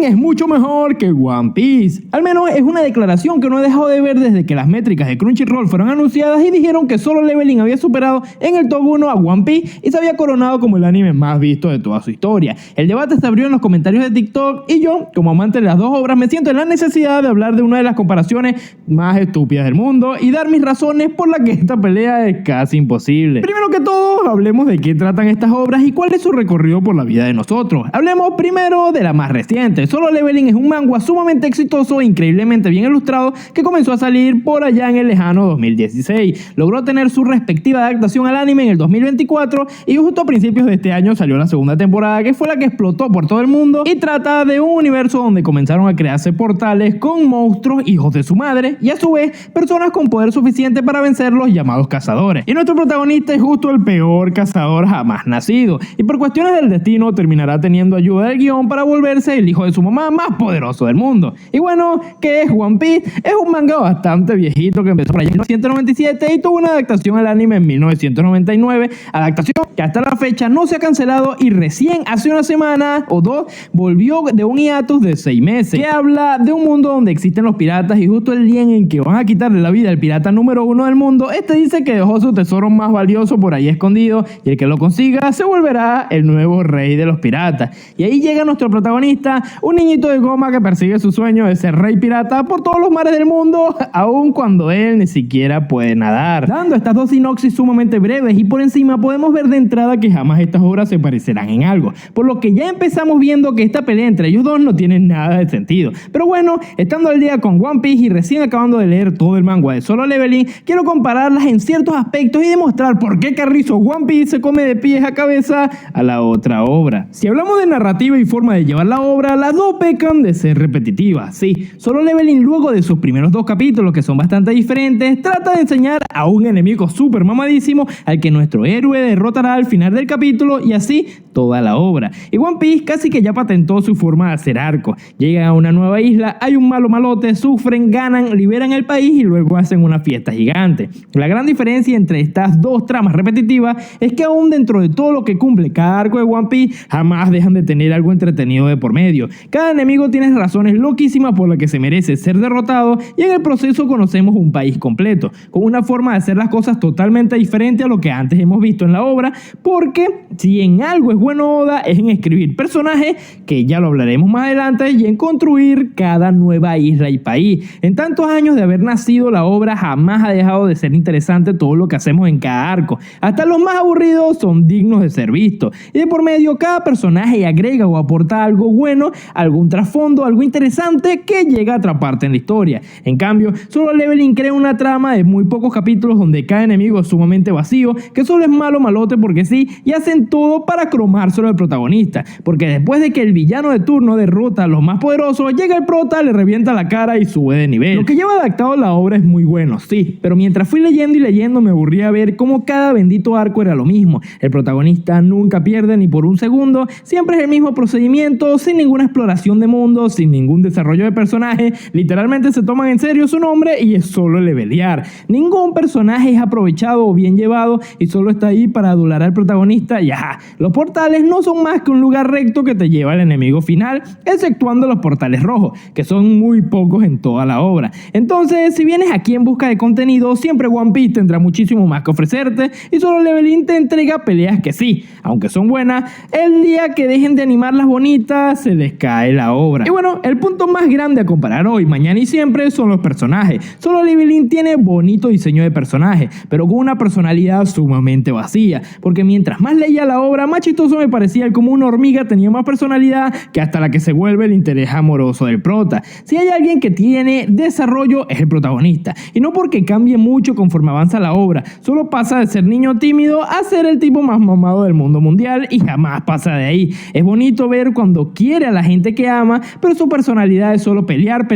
Leveling es mucho mejor que One Piece. Al menos es una declaración que no he dejado de ver desde que las métricas de Crunchyroll fueron anunciadas y dijeron que Solo Leveling había superado en el top 1 a One Piece y se había coronado como el anime más visto de toda su historia. El debate se abrió en los comentarios de TikTok y yo, como amante de las dos obras, me siento en la necesidad de hablar de una de las comparaciones más estúpidas del mundo y dar mis razones por las que esta pelea es casi imposible. Primero que todo, hablemos de qué tratan estas obras y cuál es su recorrido por la vida de nosotros. Hablemos primero de la más reciente. Solo Leveling es un manga sumamente exitoso e increíblemente bien ilustrado que comenzó a salir por allá en el lejano 2016. Logró tener su respectiva adaptación al anime en el 2024 y justo a principios de este año salió la segunda temporada, que fue la que explotó por todo el mundo y trata de un universo donde comenzaron a crearse portales con monstruos hijos de su madre y a su vez personas con poder suficiente para vencerlos, llamados cazadores. Y nuestro protagonista es justo el peor cazador jamás nacido y por cuestiones del destino terminará teniendo ayuda del guión para volverse el hijo de su mamá más poderoso del mundo. Y bueno, ¿qué es One Piece? Es un manga bastante viejito que empezó por allá en 1997 y tuvo una adaptación al anime en 1999, adaptación que hasta la fecha no se ha cancelado y recién hace una semana o dos volvió de un hiatus de 6 meses, que habla de un mundo donde existen los piratas y justo el día en que van a quitarle la vida al pirata número 1 del mundo, este dice que dejó su tesoro más valioso por ahí escondido y el que lo consiga se volverá el nuevo rey de los piratas. Y ahí llega nuestro protagonista, un niñito de goma que persigue su sueño de ser rey pirata por todos los mares del mundo, aun cuando él ni siquiera puede nadar. Dando estas dos sinopsis sumamente breves y por encima podemos ver de entrada que jamás estas obras se parecerán en algo, por lo que ya empezamos viendo que esta pelea entre ellos dos no tiene nada de sentido. Pero bueno, estando al día con One Piece y recién acabando de leer todo el manga de Solo Leveling, quiero compararlas en ciertos aspectos y demostrar por qué carrizo One Piece se come de pies a cabeza a la otra obra. Si hablamos de narrativa y forma de llevar la obra, las dos pecan de ser repetitivas. Sí, Solo Leveling luego de sus primeros 2 capítulos, que son bastante diferentes, trata de enseñar a un enemigo súper mamadísimo al que nuestro héroe derrotará al final del capítulo y así toda la obra. Y One Piece casi que ya patentó su forma de hacer arco. Llegan a una nueva isla, hay un malo malote, sufren, ganan, liberan el país y luego hacen una fiesta gigante. La gran diferencia entre estas dos tramas repetitivas es que aún dentro de todo lo que cumple cada arco de One Piece, jamás dejan de tener algo entretenido de por medio. Cada enemigo tiene razones loquísimas por las que se merece ser derrotado y en el proceso conocemos un país completo, con una forma de hacer las cosas totalmente diferente a lo que antes hemos visto en la obra, porque si en algo es bueno Oda es en escribir personajes, que ya lo hablaremos más adelante, y en construir cada nueva isla y país. En tantos años de haber nacido la obra jamás ha dejado de ser interesante todo lo que hacemos en cada arco. Hasta los más aburridos son dignos de ser vistos. Y de por medio cada personaje agrega o aporta algo bueno, algún trasfondo, algo interesante que llega a atraparte en la historia. En cambio, Solo Leveling crea una trama de muy pocos capítulos donde cada enemigo es sumamente vacío, que solo es malo malote porque sí, y hacen todo para cromárselo al protagonista. Porque después de que el villano de turno derrota a los más poderosos, llega el prota, le revienta la cara y sube de nivel. Lo que lleva adaptado la obra es muy bueno, sí, pero mientras fui leyendo y leyendo me aburría ver cómo cada bendito arco era lo mismo. El protagonista nunca pierde ni por un segundo, siempre es el mismo procedimiento, sin ninguna exploración de mundo, sin ningún desarrollo de personaje, literalmente se toman en serio su nombre y es solo levelear. Ningún personaje es aprovechado o bien llevado y solo está ahí para adular al protagonista y ajá. Los portales no son más que un lugar recto que te lleva al enemigo final, exceptuando los portales rojos, que son muy pocos en toda la obra. Entonces, si vienes aquí en busca de contenido, siempre One Piece tendrá muchísimo más que ofrecerte y Solo Leveling te entrega peleas que sí, aunque son buenas, el día que dejen de animarlas bonitas, se les cae la obra. Y bueno, el punto más grande a comparar hoy, mañana y siempre son los personajes. Solo Leveling tiene bonito diseño de personaje, pero con una personalidad sumamente vacía, porque mientras más leía la obra, más chistoso me parecía el como una hormiga tenía más personalidad que hasta la que se vuelve el interés amoroso del prota. Si hay alguien que tiene desarrollo es el protagonista, y no porque cambie mucho conforme avanza la obra, solo pasa de ser niño tímido a ser el tipo más mamado del mundo mundial y jamás pasa de ahí. Es bonito ver cuando quiere a la gente que ama, pero su personalidad es solo pelear,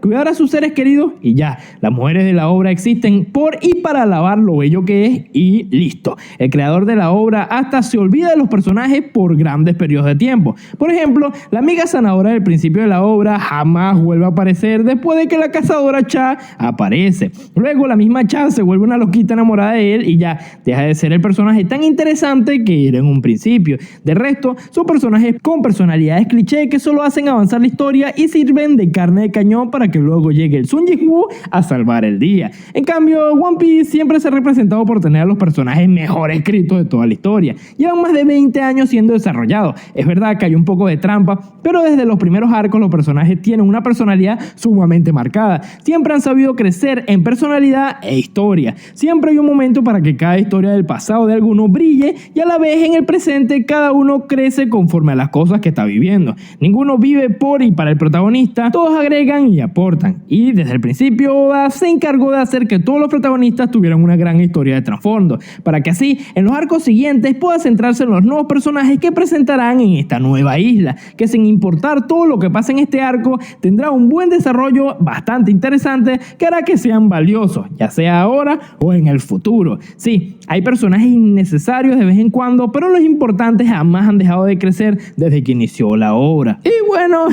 cuidar a sus seres queridos y ya. Las mujeres de la obra existen por y para alabar lo bello que es y listo. El creador de la obra hasta se olvida de los personajes por grandes periodos de tiempo. Por ejemplo, la amiga sanadora del principio de la obra jamás vuelve a aparecer después de que la cazadora Cha aparece. Luego la misma Cha se vuelve una loquita enamorada de él y ya deja de ser el personaje tan interesante que era en un principio. De resto, son personajes con personalidades cliché que solo hacen avanzar la historia y sirven de carne de cañón para que luego llegue el Sun Jin-woo a salvar el día. En cambio, One Piece siempre se ha representado por tener a los personajes mejor escritos de toda la historia. Llevan más de 20 años siendo desarrollados. Es verdad que hay un poco de trampa, pero desde los primeros arcos los personajes tienen una personalidad sumamente marcada. Siempre han sabido crecer en personalidad e historia. Siempre hay un momento para que cada historia del pasado de alguno brille y a la vez en el presente cada uno crece conforme a las cosas que está viviendo. Ninguno vive por y para el protagonista, todos agregan y aportan. Y desde el principio Oda se encargó de hacer que todos los protagonistas tuvieran una gran historia de trasfondo, para que así en los arcos siguientes pueda centrarse en los nuevos personajes que presentarán en esta nueva isla, que sin importar todo lo que pase en este arco tendrá un buen desarrollo bastante interesante que hará que sean valiosos, ya sea ahora o en el futuro. Sí, hay personajes innecesarios de vez en cuando, pero los importantes jamás han dejado de crecer desde que inició la obra. Y bueno,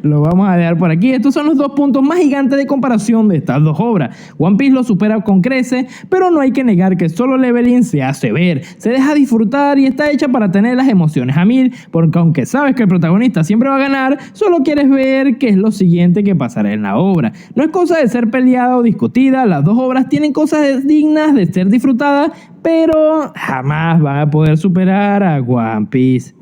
lo vamos a dejar por aquí. Estos son los dos puntos más gigantes de comparación de estas dos obras. One Piece lo supera con creces, pero no hay que negar que Solo Leveling se hace ver, se deja disfrutar y está hecha para tener las emociones a mil, porque aunque sabes que el protagonista siempre va a ganar, solo quieres ver qué es lo siguiente que pasará en la obra. No es cosa de ser peleada o discutida, las dos obras tienen cosas dignas de ser disfrutadas, pero jamás van a poder superar a One Piece.